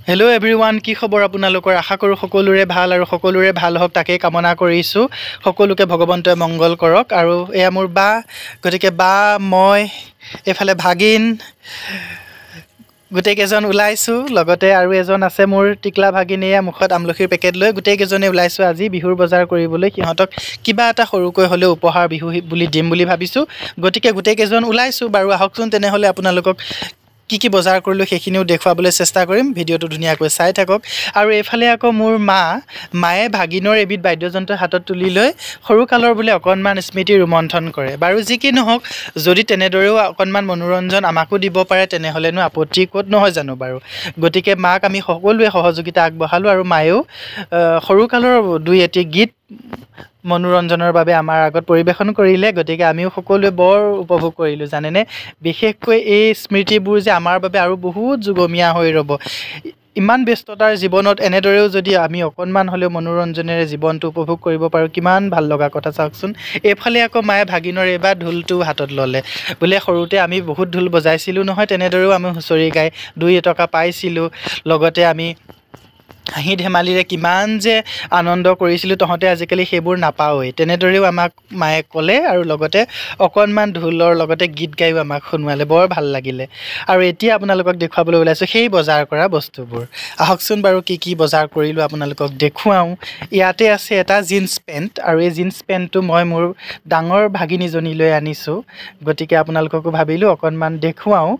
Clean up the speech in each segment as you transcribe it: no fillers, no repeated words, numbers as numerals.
Hello' everyone, কি খবৰ আপোনালোকৰ? আশা কৰোঁ সকলোৰে ভাল আৰু সকলোৰে ভাল হওক তাকেই কামনা কৰিছোঁ। সকলোকে ভগৱন্তই মংগল কৰক। আৰু এয়া মোৰ বা, গতিকে বা মই এইফালে ভাগিন গোটেইকেইজন ওলাইছোঁ। লগতে আৰু এজন আছে মোৰ টিকলা ভাগিন, এয়া মুখত আমলখিৰ পেকেট লৈ। গোটেইকেইজনে ওলাইছোঁ আজি বিহুৰ বজাৰ কৰিবলৈ। সিহঁতক কিবা এটা সৰুকৈ হ'লেও উপহাৰ বিহু বুলি দিম বুলি ভাবিছোঁ। গতিকে গোটেইকেইজন ওলাইছোঁ। বাৰু আহকচোন তেনেহ'লে আপোনালোকক কি বজাৰ কৰিলোঁ সেইখিনিও দেখুৱাবলৈ চেষ্টা কৰিম। ভিডিঅ'টো ধুনীয়াকৈ চাই থাকক। আৰু এইফালে আকৌ মোৰ মায়ে ভাগিনৰ এবিধ বাদ্যযন্ত্ৰ হাতত তুলি লৈ সৰুকালৰ বোলে অকণমান স্মৃতি ৰোমন্থন কৰে। বাৰু যি কি নহওক, যদি তেনেদৰেও অকণমান মনোৰঞ্জন আমাকো দিব পাৰে তেনেহ'লেনো আপত্তি ক'ত, নহয় জানো বাৰু? গতিকে মাক আমি সকলোৱে সহযোগিতা আগবঢ়ালোঁ আৰু মায়েও সৰুকালৰ দুই এটি গীত মনোৰঞ্জনৰ বাবে আমাৰ আগত পৰিৱেশন কৰিলে। গতিকে আমিও সকলোৱে বৰ উপভোগ কৰিলোঁ জানেনে। বিশেষকৈ এই স্মৃতিবোৰ যে আমাৰ বাবে আৰু বহুত যুগমীয়া হৈ ৰ'ব। ইমান ব্যস্ততাৰ জীৱনত এনেদৰেও যদি আমি অকণমান হ'লেও মনোৰঞ্জনেৰে জীৱনটো উপভোগ কৰিব পাৰোঁ, কিমান ভাল লগা কথা চাওকচোন। এইফালে আকৌ মায়ে ভাগিনৰ এইবাৰ ঢোলটো হাতত ল'লে। বোলে সৰুতে আমি বহুত ঢোল বজাইছিলোঁ নহয়, তেনেদৰেও আমি হুঁচৰি গাই 2 টকা পাইছিলোঁ। লগতে আমি হাঁহি ধেমালিৰে কিমান যে আনন্দ কৰিছিলোঁ, তহঁতে আজিকালি সেইবোৰ নাপাওঁৱেই। তেনেদৰেও আমাক মায়ে ক'লে আৰু লগতে অকণমান ঢোলৰ লগতে গীত গায়ো আমাক শুনোৱালে। বৰ ভাল লাগিলে। আৰু এতিয়া আপোনালোকক দেখুৱাবলৈ ওলাইছোঁ সেই বজাৰ কৰা বস্তুবোৰ। আহকচোন বাৰু কি বজাৰ কৰিলোঁ আপোনালোকক দেখুৱাওঁ। ইয়াতে আছে এটা জিন্স পেণ্ট, আৰু এই জিন্স পেণ্টটো মই মোৰ ডাঙৰ ভাগিনীজনীলৈ আনিছোঁ। গতিকে আপোনালোককো ভাবিলোঁ অকণমান দেখুৱাওঁ।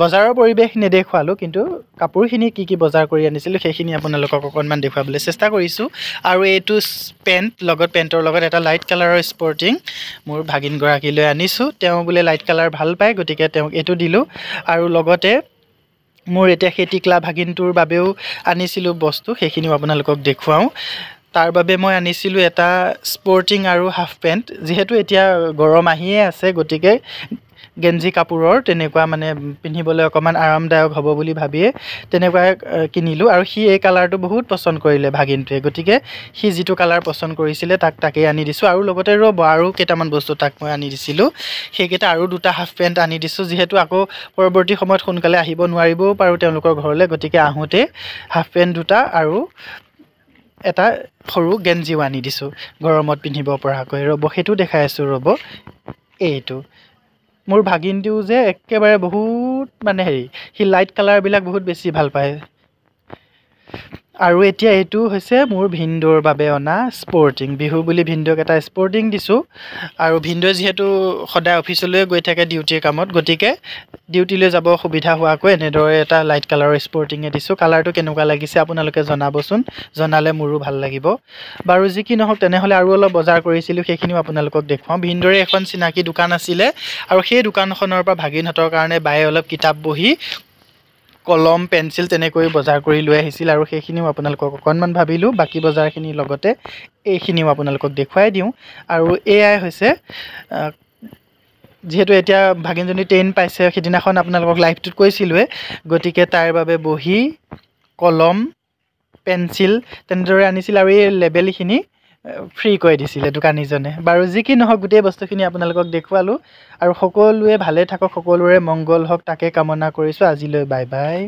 বজাৰৰ পৰিৱেশ নেদেখুৱালোঁ, কিন্তু কাপোৰখিনি কি বজাৰ কৰি আনিছিলোঁ সেইখিনি আপোনালোকক অকণমান দেখুৱাবলৈ চেষ্টা কৰিছোঁ। আৰু এইটো পেণ্টৰ লগত এটা লাইট কালাৰৰ স্পৰ্টিং মোৰ ভাগিনগৰাকীলৈ আনিছোঁ। তেওঁ বোলে লাইট কালাৰ ভাল পায়, গতিকে তেওঁক এইটো দিলোঁ। আৰু লগতে মোৰ এতিয়া সেই টিকলা ভাগিনটোৰ বাবেও আনিছিলোঁ বস্তু, সেইখিনিও আপোনালোকক দেখুৱাওঁ। তাৰ বাবে মই আনিছিলোঁ এটা স্পৰ্টিং আৰু হাফ পেণ্ট। যিহেতু এতিয়া গৰম আহিয়ে আছে, গতিকে গেঞ্জি কাপোৰৰ তেনেকুৱা মানে পিন্ধিবলৈ অকণমান আৰামদায়ক হ'ব বুলি ভাবিয়ে তেনেকুৱাই কিনিলোঁ। আৰু সি এই কালাৰটো বহুত পচন্দ কৰিলে ভাগিনটোৱে। গতিকে সি যিটো কালাৰ পচন্দ কৰিছিলে তাকেই আনি দিছোঁ। আৰু লগতে আৰু কেইটামান বস্তু তাক মই আনি দিছিলোঁ। সেইকেইটা আৰু 2টা হাফ পেণ্ট আনি দিছোঁ, যিহেতু আকৌ পৰৱৰ্তী সময়ত সোনকালে আহিব নোৱাৰিবও পাৰোঁ তেওঁলোকৰ ঘৰলৈ। গতিকে আহোঁতে হাফ পেণ্ট 2টা আৰু এটা সৰু গেঞ্জিও আনি দিছোঁ গৰমত পিন্ধিব পৰাকৈ। সেইটো দেখাই আছোঁ এইটো মোৰ ভাগিনটোও যে একেবাৰে বহুত সি লাইট কালাৰবিলাক বহুত বেছি ভাল পায়। আৰু এতিয়া এইটো হৈছে মোৰ ভিনদেউৰ বাবে অনা স্পৰ্টিং। বিহু বুলি ভিনদেউক এটা স্পৰ্টিং দিছোঁ। আৰু ভিনদেউৱে যিহেতু সদায় অফিচলৈ গৈ থাকে ডিউটিৰ কামত, গতিকে ডিউটিলৈ যাব সুবিধা হোৱাকৈ এনেদৰে এটা লাইট কালাৰৰ স্পৰ্টিঙে দিছোঁ। কালাৰটো কেনেকুৱা লাগিছে আপোনালোকে জনাবচোন, জনালে মোৰো ভাল লাগিব। বাৰু যি কি নহওক, তেনেহ'লে আৰু অলপ বজাৰ কৰিছিলোঁ, সেইখিনিও আপোনালোকক দেখুৱাওঁ। ভিনদেউৰে এখন চিনাকি দোকান আছিলে, আৰু সেই দোকানখনৰ পৰা ভাগিনহঁতৰ কাৰণে বায়ে অলপ কিতাপ বহি কলম পেঞ্চিল তেনেকৈ বজাৰ কৰি লৈ আহিছিল। আৰু সেইখিনিও আপোনালোকক অকণমান ভাবিলোঁ বাকী বজাৰখিনিৰ লগতে এইখিনিও আপোনালোকক দেখুৱাই দিওঁ। আৰু এয়াই হৈছে, যিহেতু এতিয়া ভাগিনজনী 10 পাইছে, সিদিনাখন আপোনালোকক লাইভটোত কৈছিলোঁৱে। গতিকে তাইৰ বাবে বহি, কলম, পেঞ্চিল তেনেদৰে আনিছিল। আৰু এই লেবেলখিনি ফ্ৰীকৈ দিছিলে দোকানীজনে। বাৰু যি কি নহওক, গোটেই বস্তুখিনি আপোনালোকক দেখুৱালোঁ। আৰু সকলোৱে ভালে থাকক, সকলোৰে মংগল হওক তাকে কামনা কৰিছোঁ। আজিলৈ বাই বাই।